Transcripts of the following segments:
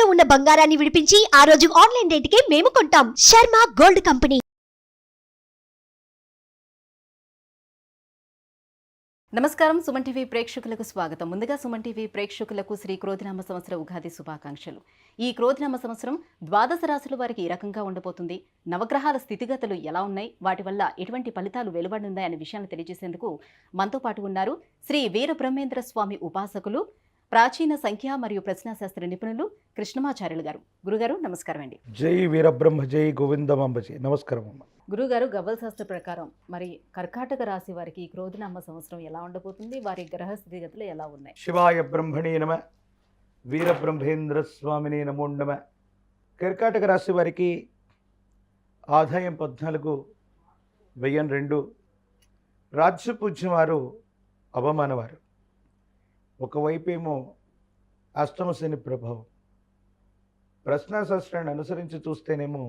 తాకట్టులో ఉన్న బంగారాన్ని విడిపించి ఆ రోజు ఆన్లైన్ రేటుకే మేము కొంటాం. Sharma gold company. నమస్కారం. సుమన్ టీవీ ప్రేక్షకులకు స్వాగతం. ముందుగా సుమన్ టీవీ ప్రేక్షకులకు శ్రీ క్రోధినామ సంవత్సర ఉగాది శుభాకాంక్షలు. ఈ క్రోధినామ సంవత్సరం ద్వాదశ రాశుల వారికి ఈ రకంగా ఉండబోతుంది, నవగ్రహాల స్థితిగతులు ఎలా ఉన్నాయి, వాటి వల్ల ఎటువంటి ఫలితాలు వెలువడున్నాయి అనే విషయాన్ని తెలియజేసేందుకు మనతో పాటు ఉన్నారు శ్రీ వీరబ్రహ్మేంద్ర స్వామి ఉపాసకులు, ప్రాచీన సంఖ్య మరియు ప్రశ్నాశాస్త్ర నిపుణులు కృష్ణమాచార్యులు గారు. గురుగారు నమస్కారం అండి. జై వీరబ్రహ్మ జై గోవిందమాంబజీ. నమస్కారం అమ్మ. గురుగారు, గవ్వల శాస్త్ర ప్రకారం మరి కర్కాటక రాశి వారికి ఈ క్రోధినామ సంవత్సరం ఎలా ఉండబోతుంది, వారి గ్రహ స్థితిగతులు ఎలా ఉన్నాయి? శివాయ బ్రహ్మణే నమ, వీరబ్రహ్మేంద్ర స్వామిని నమో నమ. కర్కాటక రాశి వారికి ఆదాయం 14, వ్యయం 2, రాజ్యపూజ్యం వారు, అవమానవారు. ఒకవైపేమో అష్టమ శని ప్రభావం. ప్రశ్నాశాస్త్రాన్ని అనుసరించి చూస్తేనేమో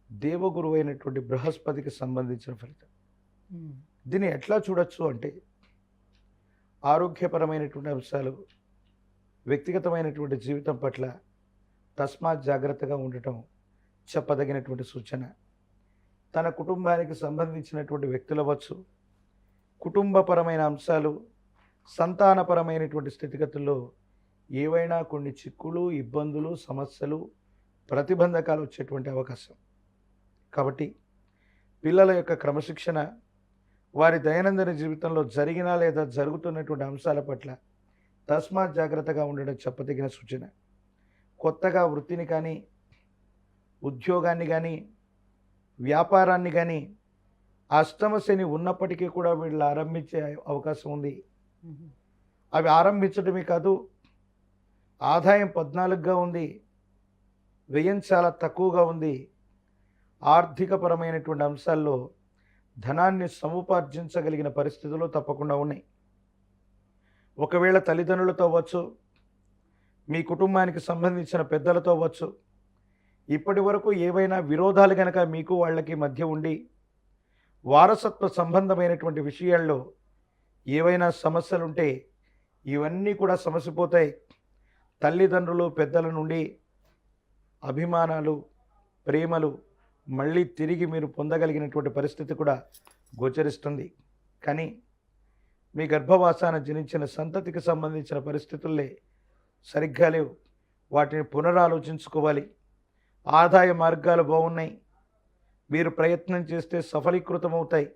దేవగురువు అయినటువంటి బృహస్పతికి సంబంధించిన ఫలితం. దీన్ని ఎట్లా చూడొచ్చు అంటే ఆరోగ్యపరమైనటువంటి అంశాలు, వ్యక్తిగతమైనటువంటి జీవితం పట్ల తస్మాత్ జాగ్రత్తగా ఉండటం చెప్పదగినటువంటి సూచన. తన కుటుంబానికి సంబంధించినటువంటి వ్యక్తులవచ్చు, కుటుంబపరమైన అంశాలు, సంతానపరమైనటువంటి స్థితిగతుల్లో ఏవైనా కొన్ని చిక్కులు, ఇబ్బందులు, సమస్యలు, ప్రతిబంధకాలు వచ్చేటువంటి అవకాశం. కాబట్టి పిల్లల యొక్క క్రమశిక్షణ, వారి దైనందిన జీవితంలో జరిగిన లేదా జరుగుతున్నటువంటి అంశాల పట్ల తస్మాత్ జాగ్రత్తగా ఉండడం చెప్పదగిన సూచన. కొత్తగా వృత్తిని కానీ, ఉద్యోగాన్ని కానీ, వ్యాపారాన్ని కానీ అష్టమ శని ఉన్నప్పటికీ కూడా వీళ్ళు ఆరంభించే అవకాశం ఉంది. అవి ఆరంభించడమే కాదు, ఆదాయం 14గా ఉంది, వ్యయం చాలా తక్కువగా ఉంది. ఆర్థికపరమైనటువంటి అంశాల్లో ధనాన్ని సముపార్జించగలిగిన పరిస్థితులు తప్పకుండా ఉన్నాయి. ఒకవేళ తల్లిదండ్రులతో అవ్వచ్చు, మీ కుటుంబానికి సంబంధించిన పెద్దలతో అవ్వచ్చు, ఇప్పటి వరకు ఏవైనా విరోధాలు కనుక మీకు వాళ్ళకి మధ్య ఉండి వారసత్వ సంబంధమైనటువంటి విషయాల్లో ఏవైనా సమస్యలుంటే ఇవన్నీ కూడా సమసిపోతాయి. తల్లిదండ్రులు, పెద్దల నుండి అభిమానాలు, ప్రేమలు మళ్ళీ తిరిగి మీరు పొందగలిగినటువంటి పరిస్థితి కూడా గోచరిస్తుంది. కానీ మీ గర్భవాసాన జనించిన సంతతికి సంబంధించిన పరిస్థితుల్లే సరిగ్గా లేవు. వాటిని పునరాలోచించుకోవాలి. ఆదాయ మార్గాలు బాగున్నాయి, మీరు ప్రయత్నం చేస్తే సఫలీకృతమవుతాయి.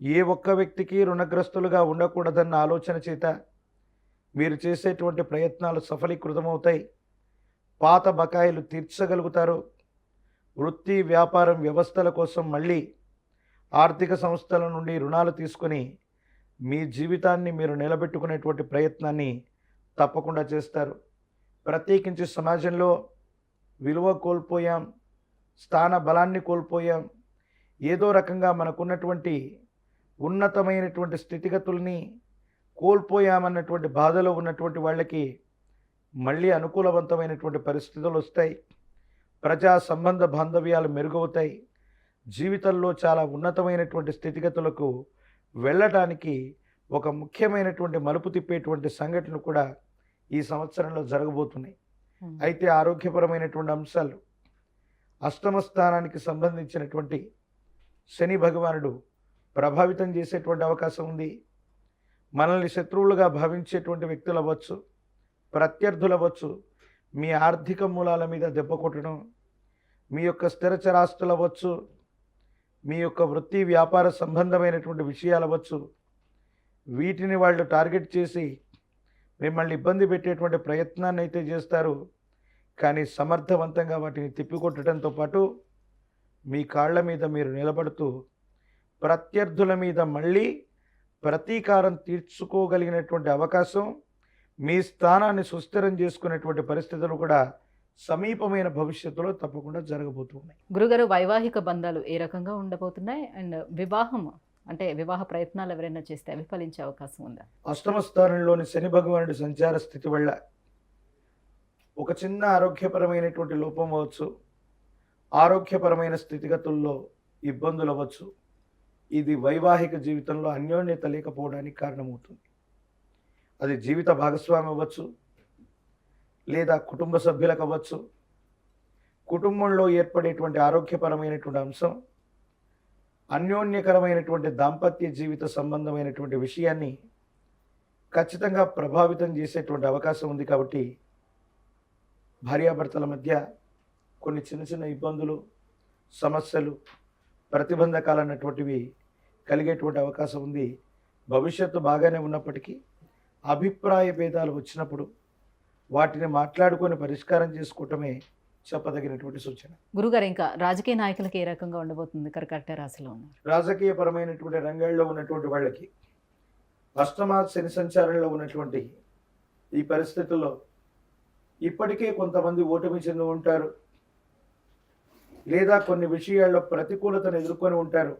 ఏ ఒక్క వ్యక్తికి రుణగ్రస్తులుగా ఉండకూడదన్న ఆలోచన చేత మీరు చేసేటువంటి ప్రయత్నాలు సఫలీకృతమవుతాయి. పాత బకాయిలు తీర్చగలుగుతారు. వృత్తి, వ్యాపారం, వ్యవస్థల కోసం మళ్ళీ ఆర్థిక సంస్థల నుండి రుణాలు తీసుకొని మీ జీవితాన్ని మీరు నిలబెట్టుకునేటువంటి ప్రయత్నాన్ని తప్పకుండా చేస్తారు. ప్రత్యేకించి సమాజంలో విలువ కోల్పోయాం, స్థాన బలాన్ని కోల్పోయాం, ఏదో రకంగా మనకున్నటువంటి ఉన్నతమైనటువంటి స్థితిగతుల్ని కోల్పోయామన్నటువంటి బాధలో ఉన్నటువంటి వాళ్ళకి మళ్ళీ అనుకూలవంతమైనటువంటి పరిస్థితులు వస్తాయి. ప్రజా సంబంధ బాంధవ్యాలు మెరుగవుతాయి. జీవితంలో చాలా ఉన్నతమైనటువంటి స్థితిగతులకు వెళ్ళటానికి ఒక ముఖ్యమైనటువంటి మలుపు తిప్పేటువంటి సంఘటనలు కూడా ఈ సంవత్సరంలో జరగబోతున్నాయి. అయితే ఆరోగ్యపరమైనటువంటి అంశాలు, అష్టమ స్థానానికి సంబంధించినటువంటి శని భగవానుడు ప్రభావితం చేసేటువంటి అవకాశం ఉంది. మనల్ని శత్రువులుగా భావించేటువంటి వ్యక్తులు అవ్వచ్చు, ప్రత్యర్థులు అవ్వచ్చు, మీ ఆర్థిక మూలాల మీద దెబ్బ కొట్టడం, మీ యొక్క స్థిరచరాస్తులు అవ్వచ్చు, మీ యొక్క వృత్తి వ్యాపార సంబంధమైనటువంటి విషయాలు అవ్వచ్చు, వీటిని వాళ్ళు టార్గెట్ చేసి మిమ్మల్ని ఇబ్బంది పెట్టేటువంటి ప్రయత్నాన్ని అయితే చేస్తారు. కానీ సమర్థవంతంగా వాటిని తిప్పికొట్టడంతో పాటు మీ కాళ్ళ మీద మీరు నిలబడుతూ ప్రత్యర్థుల మీద మళ్ళీ ప్రతీకారం తీర్చుకోగలిగినటువంటి అవకాశం, మీ స్థానాన్ని సుస్థిరం చేసుకునేటువంటి పరిస్థితులు కూడా సమీపమైన భవిష్యత్తులో తప్పకుండా జరగబోతున్నాయి. గురుగారు, వైవాహిక బంధాలు ఏ రకంగా ఉండబోతున్నాయి? అండ్ వివాహం అంటే వివాహ ప్రయత్నాలు ఎవరైనా చేస్తే అవి ఫలించే అవకాశం ఉందా? అష్టమ స్థానంలోని శని భగవానుడి సంచార స్థితి వల్ల ఒక చిన్న ఆరోగ్యపరమైనటువంటి లోపం అవ్వచ్చు, ఆరోగ్యపరమైన స్థితిగతుల్లో ఇబ్బందులు అవ్వచ్చు. ఇది వైవాహిక జీవితంలో అన్యోన్యత లేకపోవడానికి కారణమవుతుంది. అది జీవిత భాగస్వామి అవ్వచ్చు, లేదా కుటుంబ సభ్యులకు అవ్వచ్చు, కుటుంబంలో ఏర్పడేటువంటి ఆరోగ్యపరమైనటువంటి అంశం అన్యోన్యకరమైనటువంటి దాంపత్య జీవిత సంబంధమైనటువంటి విషయాన్ని ఖచ్చితంగా ప్రభావితం చేసేటువంటి అవకాశం ఉంది. కాబట్టి భార్యాభర్తల మధ్య కొన్ని చిన్న చిన్న ఇబ్బందులు, సమస్యలు, ప్రతిబంధకాలు అన్నటువంటివి కలిగేటువంటి అవకాశం ఉంది. భవిష్యత్తు బాగానే ఉన్నప్పటికీ అభిప్రాయ భేదాలు వచ్చినప్పుడు వాటిని మాట్లాడుకొని పరిష్కారం చేసుకోవటమే చెప్పదగినటువంటి సూచన. గురుగారు, ఇంకా రాజకీయ నాయకులకి ఏ రకంగా ఉండబోతుంది కర్కాటక రాశిలో ఉన్నారు? రాజకీయపరమైనటువంటి రంగాల్లో ఉన్నటువంటి వాళ్ళకి అష్టమ శని సంచారంలో ఉన్నటువంటి ఈ పరిస్థితుల్లో ఇప్పటికే కొంతమంది ఓటమి చెంది ఉంటారు, లేదా కొన్ని విషయాల్లో ప్రతికూలతను ఎదుర్కొని ఉంటారు.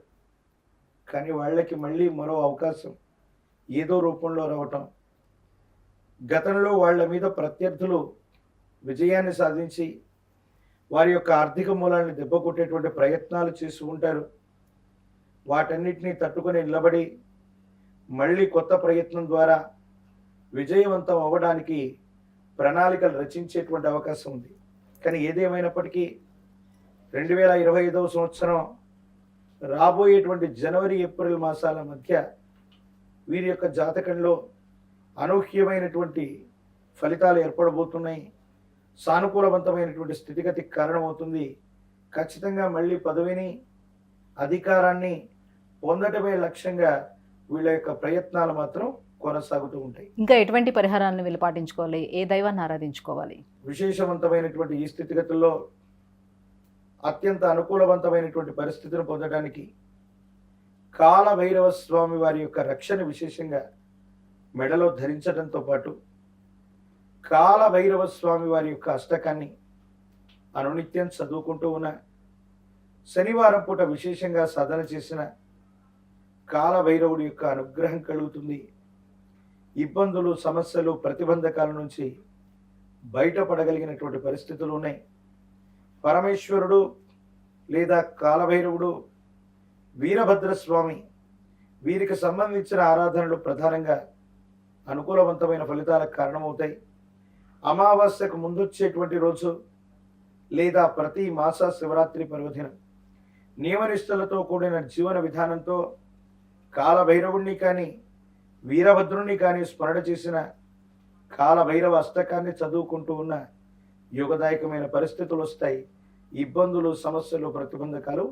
కానీ వాళ్ళకి మళ్ళీ మరో అవకాశం ఏదో రూపంలో రావటం, గతంలో వాళ్ళ మీద ప్రత్యర్థులు విజయాన్ని సాధించి వారి యొక్క ఆర్థిక మూలాన్ని దెబ్బకొట్టేటువంటి ప్రయత్నాలు చేస్తూ ఉంటారు. వాటన్నిటినీ తట్టుకొని నిలబడి మళ్ళీ కొత్త ప్రయత్నం ద్వారా విజయవంతం అవ్వడానికి ప్రణాళికలు రచించేటువంటి అవకాశం ఉంది. కానీ ఏదేమైనప్పటికీ 2025వ సంవత్సరం రాబోయేటువంటి జనవరి, ఏప్రిల్ మాసాల మధ్య వీరి యొక్క జాతకంలో అనూహ్యమైనటువంటి ఫలితాలు ఏర్పడబోతున్నాయి. సానుకూలవంతమైనటువంటి స్థితిగతికి కారణమవుతుంది. ఖచ్చితంగా మళ్ళీ పదవిని, అధికారాన్ని పొందటమే లక్ష్యంగా వీళ్ళ యొక్క ప్రయత్నాలు మాత్రం కొనసాగుతూ ఉంటాయి. ఇంకా ఎటువంటి పరిహారాలను వీళ్ళు పాటించుకోవాలి? ఏ దైవాన్ని ఆరాధించుకోవాలి? విశేషవంతమైనటువంటి ఈ స్థితిగతుల్లో అత్యంత అనుకూలవంతమైనటువంటి పరిస్థితిని పొందడానికి కాలభైరవ స్వామి వారి యొక్క రక్షణ విశేషంగా మెడలో ధరించడంతో పాటు కాలభైరవ స్వామి వారి యొక్క అష్టకాన్ని అనునిత్యం చదువుకుంటూ ఉన్న, శనివారం పూట విశేషంగా సాధన చేసిన కాలభైరవుడి యొక్క అనుగ్రహం కలుగుతుంది. ఇబ్బందులు, సమస్యలు, ప్రతిబంధకాల నుంచి బయటపడగలిగినటువంటి పరిస్థితులు ఉన్నాయి. పరమేశ్వరుడు లేదా కాలభైరవుడు, వీరభద్రస్వామి వీరికి సంబంధించిన ఆరాధనలు ప్రధానంగా అనుకూలవంతమైన ఫలితాలకు కారణమవుతాయి. అమావాస్యకు ముందొచ్చేటువంటి రోజు లేదా ప్రతి మాస శివరాత్రి పర్వదినం నియమనిష్టలతో కూడిన జీవన విధానంతో కాలభైరవుణ్ణి కానీ వీరభద్రుణ్ణి కానీ స్మరణ చేసిన కాలభైరవ అష్టకాన్ని చదువుకుంటూ ఉన్న యోగదాయకమైన పరిస్థితులు వస్తాయి. ఇబ్బందులు, సమస్యలు, ప్రతిబంధకాలు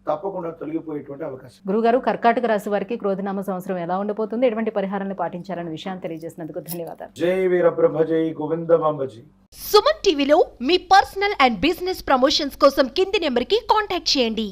తప్పకుండా తొలగిపోయేటువంటి అవకాశం. గురుగారు, కర్కాటక రాశి వారికి క్రోధినామ సంవత్సరం ఎలా ఉండబోతుంది, ఎటువంటి పరిహారాన్ని పాటించాలనే విషయాన్ని తెలియజేసినందుకు ధన్యవాదాలు. జై వీరబ్రహ్మ, జై గోవిందమాంబజీ. సుమన్ టీవీలో మీ పర్సనల్ అండ్ బిజినెస్ ప్రమోషన్స్ కోసం కింది నెంబర్కి కాంటాక్ట్ చేయండి.